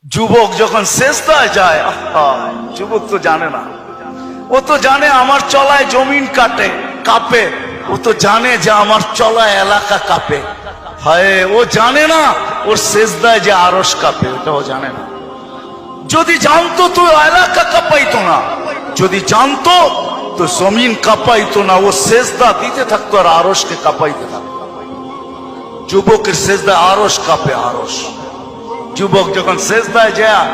যুবক যখন সেজদায় যায়, যুবক তো জানে না, ও তো জানে আমার চলায় জমিন কাঁপে, ও তো জানে যে আমার চলায় এলাকা কাঁপে। হায়, ও জানে না ওর সেজদায় যে আরশ কাঁপে, ওটা ও জানে না। যদি জানতো তো এলাকা কাঁপাইতো না, যদি জানতো তো জমিন কাঁপাইতো না, ও সেজদা দিতে থাকতো আর আরশকে কাঁপাইতে থাকতো। যুবকের সেজদায় আরশ কাঁপে, আরশ। যুবক যখন সেজদায় যায়,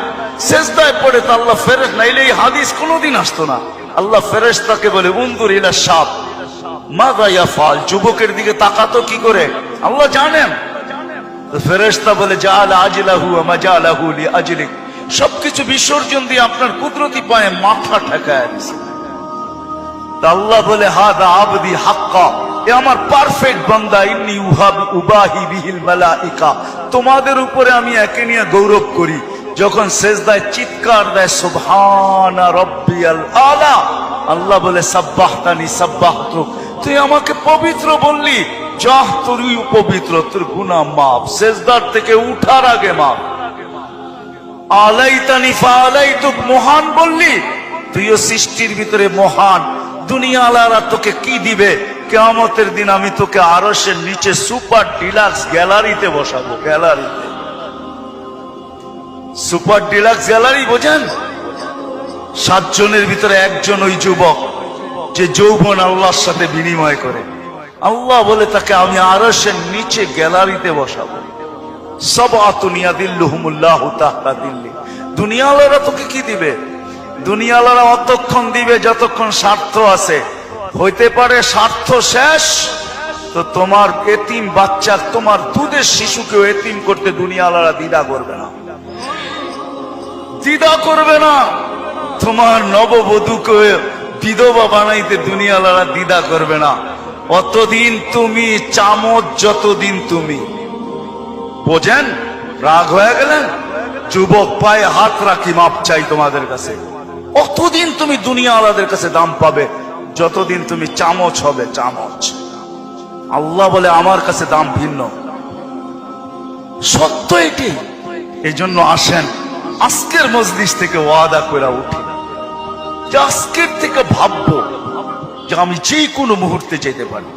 সেজদায় পড়ে তো আল্লাহ ফেরেশতা, নাইলে এই হাদিস কোনোদিন আসতো না। আল্লাহ ফেরেশতাকে বলে উনজুর ইলা শাব মাযা ইয়াফআল, যুবকের দিকে তাকাতো কি করে আল্লাহ জানেন। তো ফেরেশতা বলে জাআলা আজলাহু ওয়া মাজালাহু লিআজলিক, সবকিছু বিসর্জন দিয়ে আপনার কুদরতি পায়ে মাথা ঠেকায় দিয়েছে। তা আল্লাহ বলে হাদা আবদি হাক্কা, এ আমার পারফেক্ট বান্দা, ইন্নী উবাহি বিহিল মালাইকা, তোমাদের উপরে আমি একে নিয়ে গৌরব করি। যখন সেজদায় চিৎকার দেয় সুবহানা রাব্বিয়াল আলা, আল্লাহ বলে সাব্বাহতানি সাব্বাহতুক, তুই আমাকে পবিত্র বললি, যাহ তুই পবিত্র, তোর গুনাহ মাফ, সেজদার থেকে উঠার আগে মাফ। আলাইতানি ফাআলাইতুক, মহান বললি, তুইও সৃষ্টির ভিতরে মহান। দুনিয়া আলারা তোকে কি দিবে? কিয়ামতের দিন আমি তোকে আরশের নিচে সুপার ডিলাক্স গ্যালারিতে বসাবো। গ্যালারিতে, সুপার ডিলাক্স গ্যালারি বোঝেন? 7 জনের ভিতরে একজন ওই যুবক যে যৌবন আল্লাহর সাথে বিনিময় করে। আল্লাহ বলে তাকে আমি আরশের নিচে গ্যালারিতে বসাবো। সাবআতুন ইয়াদিল্লুহুমুল্লাহু তাহতা দিল্লি। দুনিয়াওয়ালারা তোকে কি দিবে? দুনিয়াওয়ালারা অতক্ষণ দিবে যতক্ষণ স্বার্থ আছে। হইতে পারে স্বার্থ শেষ তো তোমার এতিম বাচ্চা, তোমার দুধের শিশুকেও এতিম করতে দুনিয়াওয়ালারা দ্বিধা করবে না, দ্বিধা করবে না। তোমার নববধূকে বিধবা বানাইতে দুনিয়াওয়ালারা দ্বিধা করবে না। অতদিন তুমি চামচ, যতদিন তুমি বোঝেন। রাগ হয়ে গেলেন? যুবক পায়ে হাত রাখি, মাপ চাই তোমাদের কাছে। অতদিন তুমি দুনিয়াওয়ালাদের কাছে দাম পাবে যতদিন তুমি চামচ হবে, চামচ। আল্লাহ বলে আমার কাছে দাম ভিন্ন, সত্য এটি। এই জন্য আসেন আজকের মজলিস থেকে ওয়াদা করে উঠি যে আজকের থেকে ভাববো যে আমি যে কোনো মুহূর্তে যেতে পারি।